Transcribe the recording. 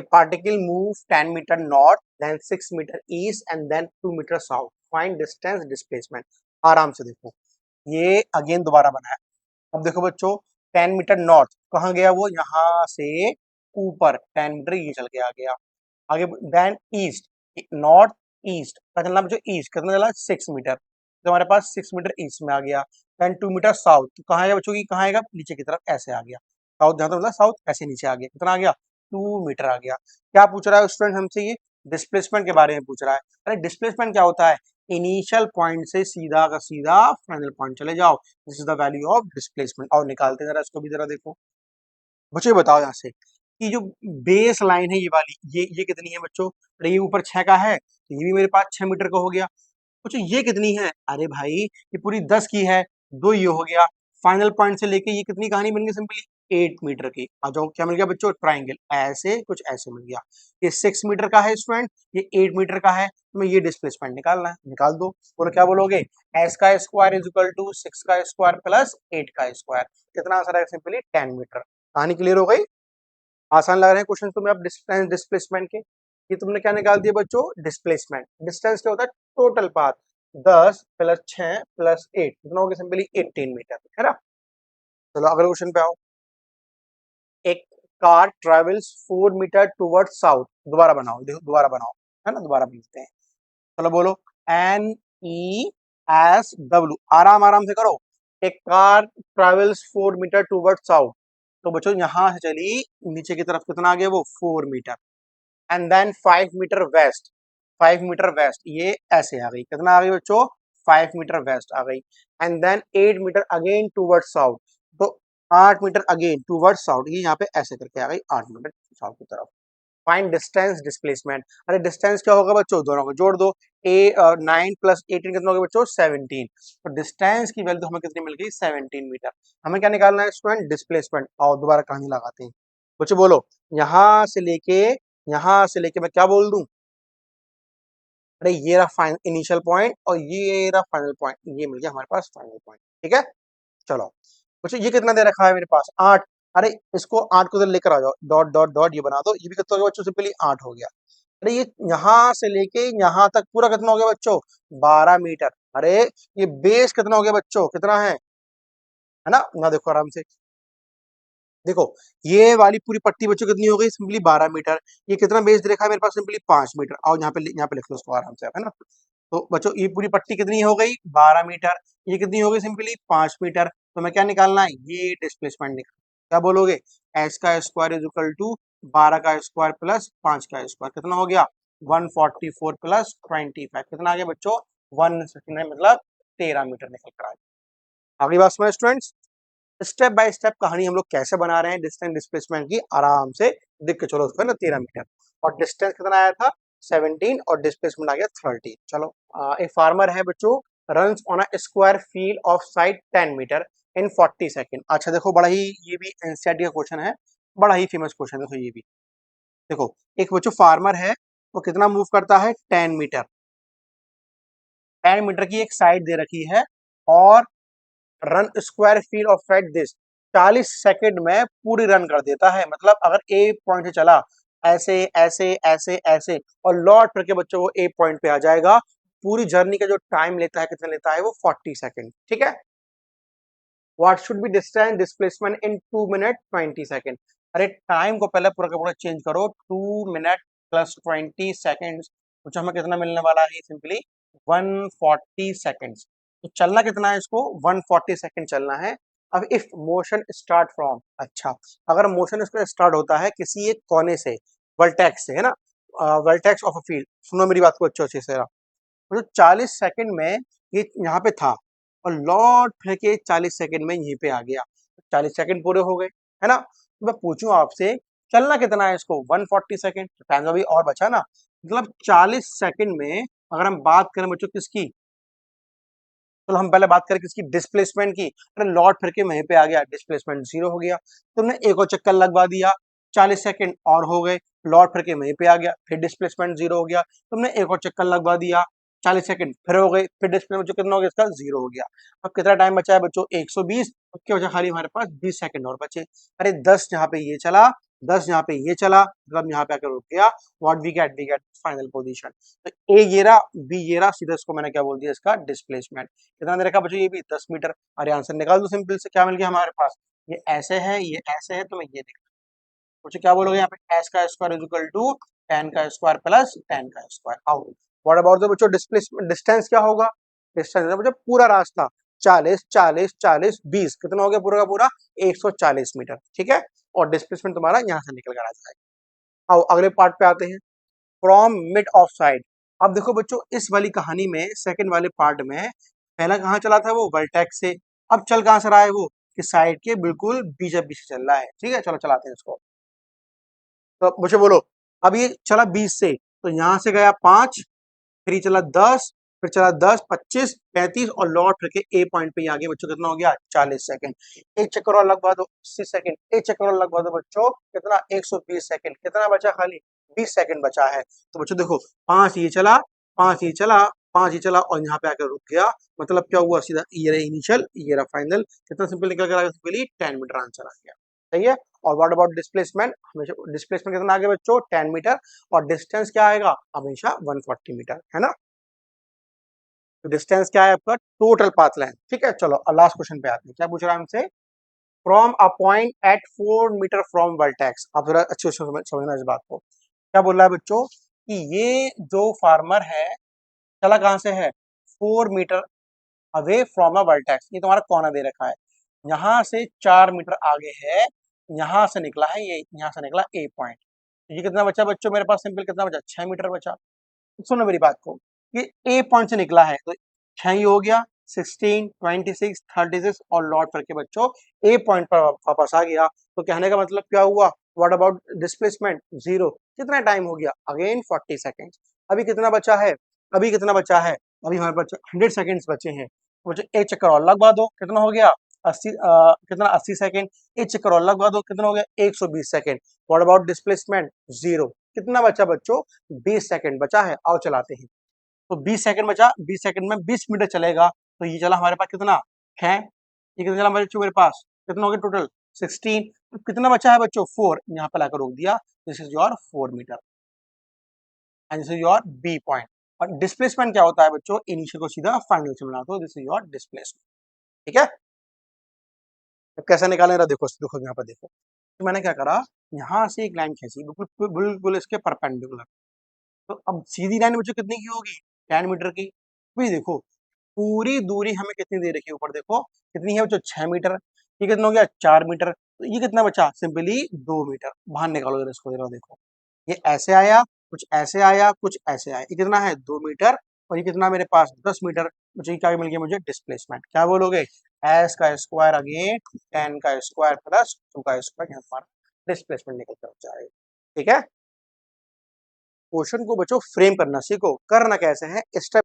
A particle move 10 metre north, then 6 metre east and then 2 metre south, find distance displacement. आराम से देखो, ये again दोबारा बना है। अब देखो बच्चों, 10 मीटर नॉर्थ कहाँ गया वो, यहाँ से ऊपर 10 मीटर ये चल के आ गया आगे। देन ईस्ट, नॉर्थ ईस्ट का चलना बच्चों, ईस्ट कितना चला 6 मीटर, तो हमारे पास 6 मीटर ईस्ट में आ गया। देन 2 मीटर साउथ, तो कहाँ आएगा बच्चों की, कहाँ आएगा, नीचे की तरफ ऐसे आ गया। साउथ जहाँ तक मतलब साउथ ऐसे नीचे आ गया, कितना आ गया 2 मीटर आ गया। क्या पूछ रहा है स्टूडेंट हमसे, ये डिस्प्लेसमेंट के बारे में पूछ रहा है। अरे डिस्प्लेसमेंट क्या होता है, इनिशियल पॉइंट से सीधा का सीधा फाइनल पॉइंट चले जाओ, this is the value of displacement. और निकालते जरा इसको भी जरा देखो बच्चों, बताओ यहाँ से कि जो बेस लाइन है ये वाली, ये कितनी है बच्चों, अरे ये ऊपर 6 का है, तो ये भी मेरे पास 6 मीटर का हो गया। बच्चों ये कितनी है, अरे भाई ये पूरी 10 की है, 2 ये हो गया। फाइनल पॉइंट से लेके ये कितनी कहानी बन गई, सिंपली 8 मीटर की। आ जाओ, क्या मिल गया बच्चों, ट्राइंगल, ऐसे कुछ ऐसे मिल गया। ये 6 मीटर का है स्टूडेंट, ये 8 मीटर का है, तो मैं ये डिस्प्लेसमेंट निकालना है, निकाल दो। बोलो क्या बोलोगे, एस का स्क्वायर इज इक्वल टू 6 का स्क्वायर प्लस 8 का स्क्वायर, कितना आंसर है, सिंपली 10 मीटर। कहानी क्लियर हो गई। आसान लग रहे हैं क्वेश्चन तुम्हें अब डिस्टेंस डिस्प्लेसमेंट के। ये तुमने क्या निकाल दिया बच्चों, डिस्प्लेसमेंट। डिस्टेंस क्या होता है, टोटल पाथ, 10 प्लस 6 प्लस 8 कितना हो गया, सिंपली 18 मीटर, है ना। चलो अगले क्वेश्चन पे आओ। एक car travels 4 metre toward south, दोबारा बनाओ, देखो दोबारा बनाओ, है ना, दोबारा बनाते हैं। चलो बोलो, एन ई एस डब्ल्यू, आराम आराम से करो। एक car travels 4 metre toward south, तो बच्चों यहां से चली नीचे की तरफ, कितना आ गया वो 4 metre. And then 5 metre west, 5 metre west, ये ऐसे आ गई, कितना आ गई बच्चों 5 मीटर वेस्ट आ गई। And then 8 metre again toward south, तो 8 मीटर अगेन टूवर्ड साउथ, ये यहाँ पे ऐसे करके आ गई 8 मीटर साउथ की तरफ। Find distance displacement. अरे डिस्टेंस क्या होगा बच्चों, दोनों को जोड़ दो, ए 9 प्लस 18 कितना होगा बच्चों 17। तो डिस्टेंस की वैल्यू हमें कितनी मिल गई 17 मीटर। हमें क्या निकालना है स्टूडेंट, डिस्प्लेसमेंट। और दोबारा कहानी लगाते हैं बच्चों, बोलो यहां से लेके मैं क्या बोल दूं, अरे ये रहा फाइनल इनिशियल पॉइंट और ये रहा फाइनल पॉइंट, ये मिल गया हमारे पास फाइनल पॉइंट, ठीक है। चलो बच्चों ये कितना दे रखा है मेरे पास 8, अरे इसको 8 को इधर लेकर आ जाओ, डॉट डॉट डॉट ये बना दो, ये भी कितना हो गया बच्चों, सिंपली 8 हो गया। अरे ये यहाँ से लेके यहाँ तक पूरा कितना हो गया बच्चों 12 मीटर। अरे ये बेस कितना हो गया बच्चों, कितना है ना देखो आराम से देखो, ये वाली पूरी पट्टी बच्चों कितनी हो गई, सिंपली 12 मीटर। ये कितना बेस दे रखा है मेरे पास, सिंपली 5 मीटर। और यहाँ पे लिख लो उसको आराम से, है ना। तो बच्चों ये पूरी पट्टी कितनी हो गई 12 मीटर, ये कितनी हो गई सिंपली 5 मीटर। तो मैं क्या निकालना है, ये डिस्प्लेसमेंट निकाल, क्या बोलोगे, एस का स्क्वायर इज इक्वल टू 12 का स्क्वायर प्लस 5 का स्क्वायर, कितना हो गया 144 प्लस 25, कितना आ गया बच्चों 169, मतलब 13 मीटर निकल कर आ गया। अगली बात समझ स्टूडेंट्स, स्टेप बाय स्टेप कहानी हम लोग कैसे बना रहे हैं डिस्टेंस डिस्प्लेसमेंट की, आराम से देख के चलो उसको, है ना 13 मीटर और डिस्टेंस कितना आया था 17 और डिस्प्लेसमेंट आ गया 30। चलो एक फार्मर है बच्चों, runs on a square field of side 10 metre in 40 second. अच्छा देखो, बड़ा ही ये भी एनसीईआरटी का क्वेश्चन है, बड़ा ही फेमस क्वेश्चन है। देखो ये भी देखो, एक बच्चों फार्मर है, वो कितना मूव करता है 10 मीटर, 10 मीटर की एक साइड दे रखी है और run square field of side this, 40 second में पूरी रन कर देता है। मतलब अगर ए पॉइंट से चला ऐसे ऐसे ऐसे ऐसे और लौट करके बच्चों वो ए पॉइंट पे आ जाएगा, पूरी जर्नी का जो टाइम लेता है कितना लेता है वो 40 सेकंड, ठीक है। What should be distance displacement in 2 minute 20 second. अरे टाइम को पहले पूरा का पूरा चेंज करो, 2 मिनट प्लस 20 सेकंड्स, कुछ हमें कितना मिलने वाला है, सिंपली 140 सेकंड्स। तो चलना कितना है इसको 140 सेकंड चलना है। अब इफ मोशन स्टार्ट फ्रॉम, अच्छा अगर मोशन इसका स्टार्ट होता है किसी एक कोने से, वर्टेक्स से, है ना, वर्टेक्स ऑफ अ फील्ड, सुनो मेरी बात को अच्छे से, तो 40 सेकंड में ये यहाँ पे था और लौट फिर के 40 सेकंड में यहीं पे आ गया, 40 सेकंड पूरे हो गए, है ना। तो मैं पूछूं आपसे चलना कितना है इसको 140 सेकंड, टाइम अभी और बचा ना, मतलब 40 सेकंड में अगर हम बात करें बच्चों किसकी, तो हम पहले बात करें किसकी, डिस्प्लेसमेंट की। अरे लौट फिर के वहीं पे आ गया, डिस्प्लेसमेंट 0 हो गया। तुमने एक और चक्कर लगवा दिया, 40 सेकंड और हो गए, लौट फिर के वहीं पे आ गया, फिर डिस्प्लेसमेंट 0 हो गया। तुमने एक और चक्कर लगवा दिया, 40 सेकंड फिर हो गए, फिर डिस्प्लेसमेंट कितना हो गया इसका 0 हो गया। अब कितना टाइम बचा है बच्चों 120, अब क्या बचा खाली हमारे पास 20 सेकंड और बचे। अरे 10 यहाँ पे ये चला 10 यहाँ पे ये चला, मतलब यहाँ पे आकर रुक गया। What we get final position. तो ए ये रहा, बी ये रहा, सीधा इसको मैंने क्या बोल दिया, इसका डिस्प्लेसमेंट। कितना दे रखा बच्चों, ये भी 10 मीटर। अरे आंसर निकाल दो सिंपल से, क्या मिल गया हमारे पास, ये ऐसे है, ये ऐसे है, तो मैं ये देखा। मुझे क्या बोलोगे यहाँ पे, एस का square is equal to ten का स्क्वायर प्लस टेन का square out. What about the बच्चों डिस्प्लेसमेंट, डिस्टेंस क्या होगा, डिस्टेंस मुझे पूरा रास्ता 40 40 40 20, कितना हो गया पूरा का पूरा 140 मीटर, ठीक है। और डिस्प्लेसमेंट तुम्हारा यहाँ से निकल कर आ जाएगा। आओ अगले पार्ट पे आते हैं, फ्रॉम मिड ऑफ साइड। अब देखो बच्चों, इस वाली कहानी में सेकंड वाले पार्ट में पहला कहाँ चला था, वो वर्टेक्स से। अब चल कहाँ से रहा है वो, कि साइड के बिल्कुल बीच बीच से चल रहा है, ठीक है। चलो चलाते हैं इसको। तो मुझे बोलो, अब ये चला 20 से, तो यहां से गया 5, फिर ये चला 10, फिर चला 10 25 35 और लौट करके ए पॉइंट पे आ गया बच्चों, कितना हो गया 40 सेकंड। एक चक्कर और लगवा दो 80 सेकंड, एक चक्कर और लगवा दो बच्चों, कितना 120 सेकंड, कितना बचा खाली 20 सेकंड बचा है। तो बच्चों देखो, 5 ये चला, 5 ये चला, 5 ये चला और यहाँ पे आकर रुक गया, मतलब क्या हुआ, सीधा ये रहा इनिशियल, ये रहा फाइनल। कितना सिंपल निकल कर आ गया, सिंपली 10 मीटर आंसर आ गया, सही है। और व्हाट अबाउट डिस्प्लेसमेंट, हमेशा डिस्प्लेसमेंट कितना आ गया बच्चों 10 मीटर, और डिस्टेंस क्या आएगा हमेशा 140 मीटर, है ना। तो डिस्टेंस क्या है आपका, टोटल पाथ लेंथ, ठीक है। चलो लास्ट क्वेश्चन पे आते हैं, क्या पूछ रहा है हमसे, from a point at 4 metre from vertex. आप जरा अच्छे से समझना इस बात को। क्या बोल रहा है बच्चों, कि ये जो फार्मर है चला कहां से है, 4 metre away from a vertex, ये तुम्हारा कॉर्नर दे रखा है, यहाँ से 4 मीटर आगे है, यहाँ से निकला है ये, यहाँ से निकला ए पॉइंट। ये कितना बचा बच्चों मेरे पास, सिंपल कितना बचा 6 मीटर बचा। सुनो मेरी बात को, ये ए पॉइंट से निकला है, तो 6 ही हो गया, 16 26 36 और लौट करके बच्चों ए पॉइंट पर वापस आ गया। तो कहने का मतलब क्या हुआ, व्हाट अबाउट डिस्प्लेसमेंट, जीरो। कितना टाइम हो गया, अगेन 40 सेकेंड। अभी कितना बचा है, अभी कितना बचा है, अभी हमारे पास 100 सेकेंड्स बचे हैं। मुझे एक चक्कर और लगवा दो, कितना हो गया 80, कितना 80 सेकेंड। एक चक्कर और लगवा दो, कितना हो गया 120 second. What about displacement, zero. कितना बचा बच्चों, 20 सेकंड बचा है। आओ चलाते हैं। तो 20 सेकंड बचा, 20 सेकंड में 20 मीटर चलेगा, तो ये चला हमारे पास कितना है, ये कितना चला हमारे बच्चों मेरे पास, कितना हो गया टोटल 16। तो कितना बचा है बच्चों 4, यहाँ पर लाकर रोक दिया, this is your 4 metre and this is your B point. और डिस्प्लेसमेंट क्या होता है बच्चों, इनिशियल को सीधा फाइनल से बना दो, दिस इज योर डिस्प्लेसमेंट, ठीक है। तो कैसे निकालने रहा, देखो देखो यहाँ पर देखो, तो मैंने क्या करा, यहाँ से एक लाइन खींची बिल्कुल बिल्कुल इसके परपेंडिकुलर। तो अब सीधी लाइन बच्चों कितनी की होगी, 10 मीटर की। भी देखो पूरी दूरी हमें कितनी दे रखी है, ऊपर देखो कितनी है बच्चों 6 मीटर, ये कितना हो गया 4 मीटर, तो ये कितना बचा सिंपली 2 मीटर। बाहर निकालो जरा इसको, जरा देखो, ये ऐसे आया, कुछ ऐसे आया, कुछ ऐसे आया, ये कितना है 2 मीटर, और ये कितना मेरे पास 10 मीटर। मुझे क्या मिल गया, मुझे डिस्प्लेसमेंट क्या बोलोगे, एस का स्क्वायर अगेन 10 का स्क्वायर प्लस 2 का स्क्वायर, यहाँ पर डिस्प्लेसमेंट निकल कर जाएगा, ठीक है। क्वेश्चन को बच्चों फ्रेम करना सीखो, करना कैसे है, स्टेप